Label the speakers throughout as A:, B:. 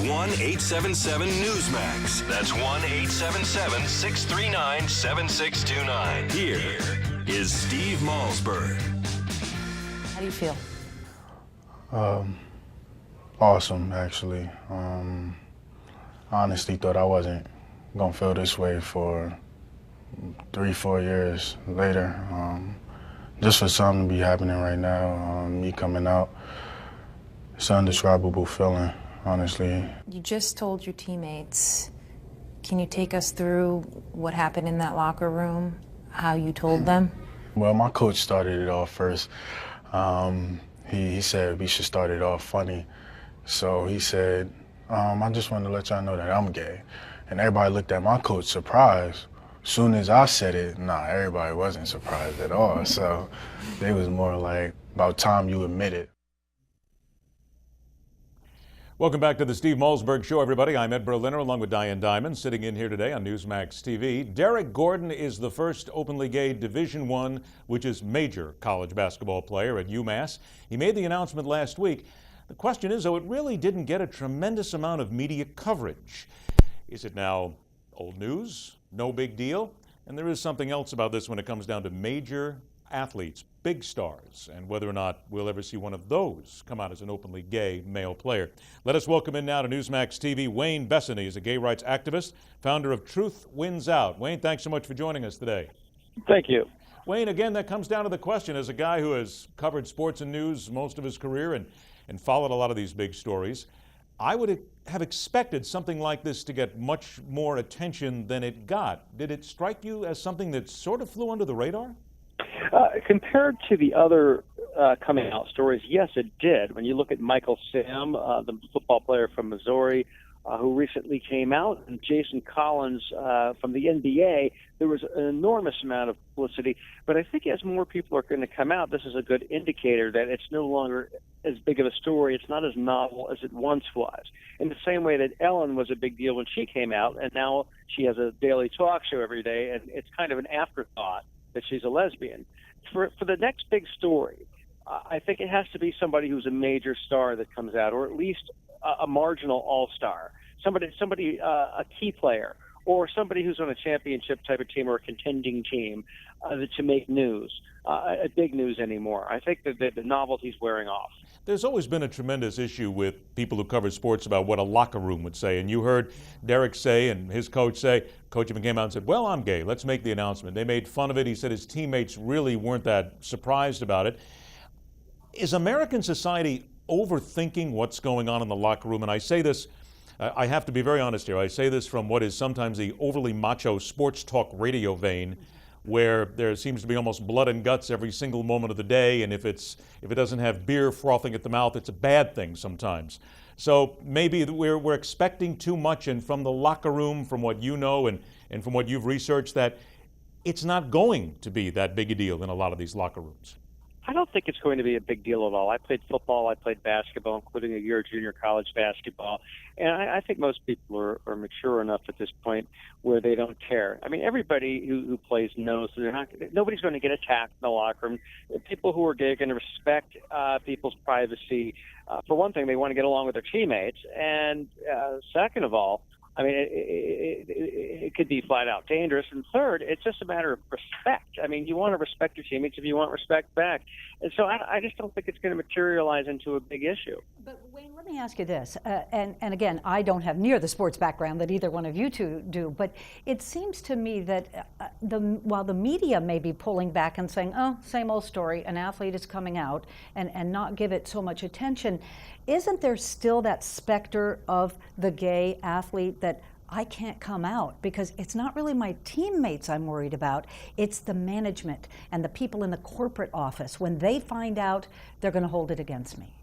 A: 1-877-Newsmax. That's 1-877-639-7629. Here is Steve Malzberg.
B: How do you feel?
C: Awesome, actually. I honestly thought I wasn't gonna feel this way for 3-4 years later. Just for something to be happening right now, me coming out, it's an indescribable feeling, honestly.
B: You just told your teammates. Can you take us through what happened in that locker room, how you told them?
C: Well, my coach started it off first. He said we should start it off funny. So he said, I just wanted to let y'all know that I'm gay. And everybody looked at my coach surprised. Soon as I said it, everybody wasn't surprised at all. So they was more like, about time you admit it.
D: Welcome back to the Steve Malzberg Show, everybody. I'm Ed Berliner along with Diane Diamond, sitting in here today on Newsmax TV. Derek Gordon is the first openly gay Division I, which is major college basketball player at UMass. He made the announcement last week. The question is, though, it really didn't get a tremendous amount of media coverage. Is it now old news? No big deal? And there is something else about this when it comes down to major athletes, big stars, and whether or not we'll ever see one of those come out as an openly gay male player. Let us welcome in now to Newsmax TV, Wayne Besen. He is a gay rights activist, founder of Truth Wins Out. Wayne, thanks so much for joining us today.
E: Thank you.
D: Wayne, again, that comes down to the question, as a guy who has covered sports and news most of his career and followed a lot of these big stories, I would have expected something like this to get much more attention than it got. Did it strike you as something that sort of flew under the radar?
E: Compared to the other coming out stories, yes, it did. When you look at Michael Sam, the football player from Missouri, who recently came out, and Jason Collins from the NBA, there was an enormous amount of publicity. But I think as more people are going to come out, this is a good indicator that it's no longer as big of a story. It's not as novel as it once was. In the same way that Ellen was a big deal when she came out, and now she has a daily talk show every day, and it's kind of an afterthought that she's a lesbian. For the next big story, I think it has to be somebody who's a major star that comes out, or at least a marginal all-star, somebody a key player, or somebody who's on a championship type of team or a contending team to make news, a big news anymore. I think that the novelty's wearing off.
D: There's always been a tremendous issue with people who cover sports about what a locker room would say. And you heard Derek say, and his coach say, Coach even came out and said, well, I'm gay, let's make the announcement. They made fun of it. He said his teammates really weren't that surprised about it. Is American society overthinking what's going on in the locker room? And I say this, I have to be very honest here, I say this from what is sometimes the overly macho sports talk radio vein, where there seems to be almost blood and guts every single moment of the day, and if it doesn't have beer frothing at the mouth, it's a bad thing sometimes. So maybe we're expecting too much, and from the locker room, from what you know and from what you've researched, that it's not going to be that big a deal in a lot of these locker rooms.
E: I don't think it's going to be a big deal at all. I played football, I played basketball, including a year of junior college basketball, and I think most people are mature enough at this point where they don't care. I mean, everybody who plays knows nobody's going to get attacked in the locker room. People who are gay are going to respect people's privacy. For one thing, they want to get along with their teammates, and second of all, I mean, it could be flat out dangerous. And third, it's just a matter of respect. I mean, you want to respect your teammates if you want respect back. And so I just don't think it's going to materialize into a big issue.
F: But Wayne, let me ask you this. And again, I don't have near the sports background that either one of you two do, but it seems to me that while the media may be pulling back and saying, oh, same old story, an athlete is coming out, and not give it so much attention, isn't there still that specter of the gay athlete that I can't come out because it's not really my teammates I'm worried about, it's the management and the people in the corporate office. When they find out, they're going to hold it against me.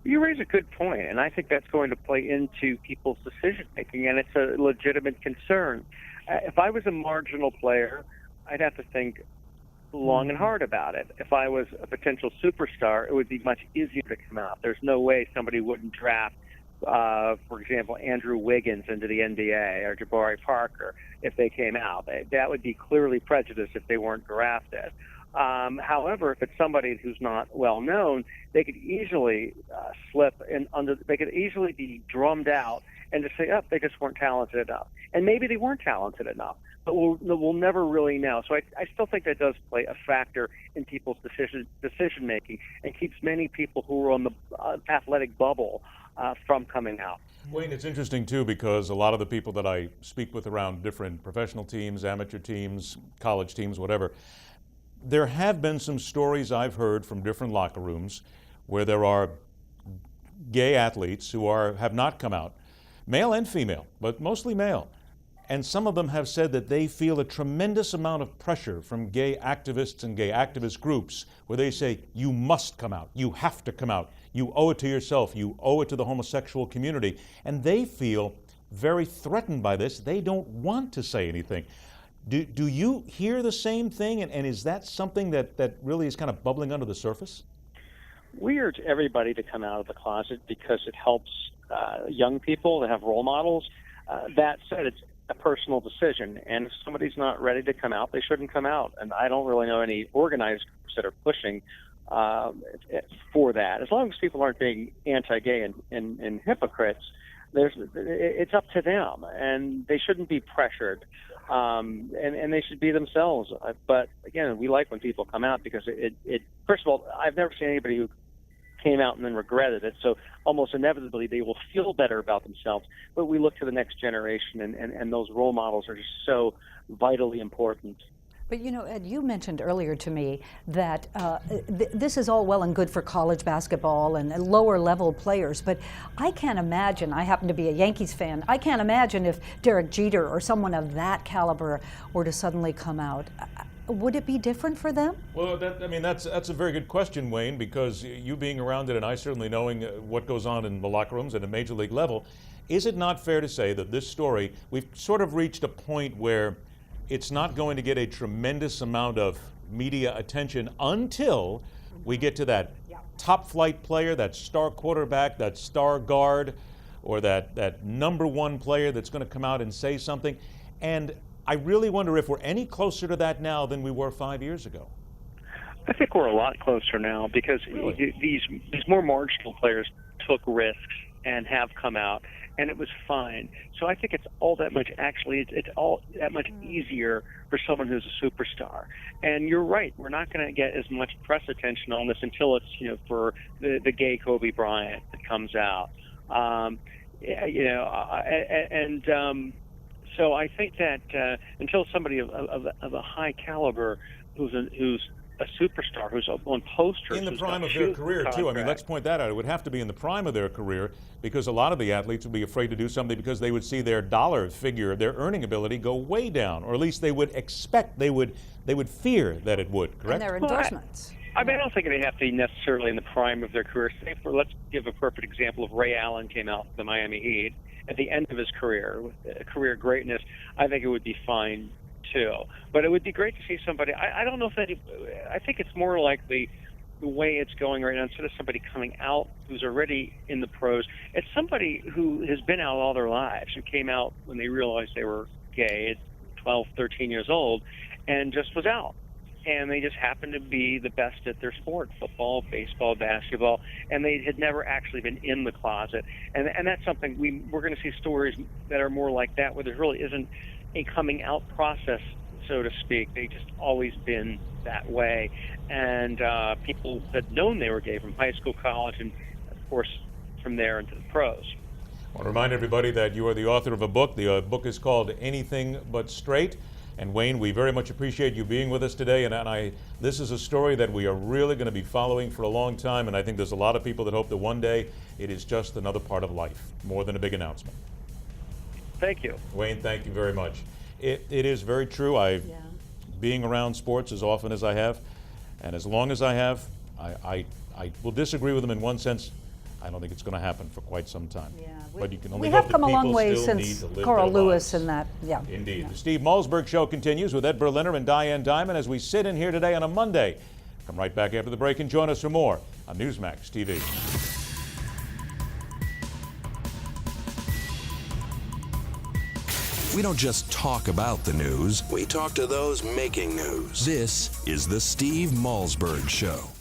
E: You raise a good point, and I think that's going to play into people's decision-making, and it's a legitimate concern. If I was a marginal player, I'd have to think long and hard about it. If I was a potential superstar, it would be much easier to come out. There's no way somebody wouldn't draft, for example, Andrew Wiggins into the NBA or Jabari Parker if they came out. That would be clearly prejudiced if they weren't drafted. However, if it's somebody who's not well known, they could easily slip in under. They could easily be drummed out and just say, "Oh, they just weren't talented enough," and maybe they weren't talented enough. But we'll never really know. So I still think that does play a factor in people's decision making, and keeps many people who are on the athletic bubble from coming out.
D: Wayne, it's interesting too, because a lot of the people that I speak with around different professional teams, amateur teams, college teams, whatever, there have been some stories I've heard from different locker rooms where there are gay athletes who have not come out, male and female, but mostly male. And some of them have said that they feel a tremendous amount of pressure from gay activists and gay activist groups where they say, you must come out, you have to come out, you owe it to yourself, you owe it to the homosexual community. And they feel very threatened by this. They don't want to say anything. Do you hear the same thing? And is that something that really is kind of bubbling under the surface?
E: We urge everybody to come out of the closet because it helps young people to have role models. That said, it's a personal decision, and if somebody's not ready to come out, they shouldn't come out. And I don't really know any organized groups that are pushing for that. As long as people aren't being anti-gay and hypocrites, it's up to them, and they shouldn't be pressured, and they should be themselves. But again, we like when people come out because it first of all, I've never seen anybody who came out and then regretted it. So almost inevitably they will feel better about themselves. But we look to the next generation, and those role models are just so vitally important.
F: But you know, Ed, you mentioned earlier to me that this is all well and good for college basketball and lower level players, but I can't imagine, I happen to be a Yankees fan, I can't imagine if Derek Jeter or someone of that caliber were to suddenly come out. Would it be different for them?
D: Well, that's a very good question, Wayne, because you being around it and I certainly knowing what goes on in the locker rooms at a major league level, is it not fair to say that this story, we've sort of reached a point where it's not going to get a tremendous amount of media attention until we get to that top flight player, that star quarterback, that star guard, or that number one player that's going to come out and say something? And I really wonder if we're any closer to that now than we were 5 years ago.
E: I think we're a lot closer now because these more marginal players took risks and have come out, and it was fine. So I think it's all that much, actually, it's all that much easier for someone who's a superstar. And you're right, we're not going to get as much press attention on this until it's, for the gay Kobe Bryant that comes out. So I think that until somebody of a high caliber who's a superstar, who's on posters.
D: In the prime of their career, too. I mean, let's point that out. It would have to be in the prime of their career because a lot of the athletes would be afraid to do something because they would see their dollar figure, their earning ability go way down, or at least they would expect, they would fear that it would, correct?
F: And their endorsements.
E: I don't think they have to be necessarily in the prime of their career. Let's give a perfect example of Ray Allen came out with the Miami Heat at the end of his career, with career greatness. I think it would be fine too. But it would be great to see somebody. I don't know if I think it's more like the way it's going right now. Instead of somebody coming out who's already in the pros, it's somebody who has been out all their lives, who came out when they realized they were gay at 12, 13 years old, and just was out. And they just happened to be the best at their sport, football, baseball, basketball, and they had never actually been in the closet. And that's something we're going to see stories that are more like that, where there really isn't a coming out process, so to speak. They just always been that way. And people had known they were gay from high school, college, and of course from there into the pros.
D: I want to remind everybody that you are the author of a book. The book is called Anything But Straight. And Wayne, we very much appreciate you being with us today. And this is a story that we are really going to be following for a long time. And I think there's a lot of people that hope that one day it is just another part of life, more than a big announcement.
E: Thank you.
D: Wayne, thank you very much. It is very true. Being around sports as often as I have, and as long as I have, I will disagree with them in one sense. I don't think it's going to happen for quite some time.
F: Yeah,
D: but you can only
F: we
D: hope
F: have come
D: that
F: a long
D: people
F: way
D: still
F: since
D: need to live
F: Carl
D: their
F: Lewis
D: lives.
F: and that. Yeah.
D: Indeed.
F: Yeah.
D: The Steve Malzberg Show continues with Ed Berliner and Diane Diamond as we sit in here today on a Monday. Come right back after the break and join us for more on Newsmax TV.
A: We don't just talk about the news, we talk to those making news. This is the Steve Malzberg Show.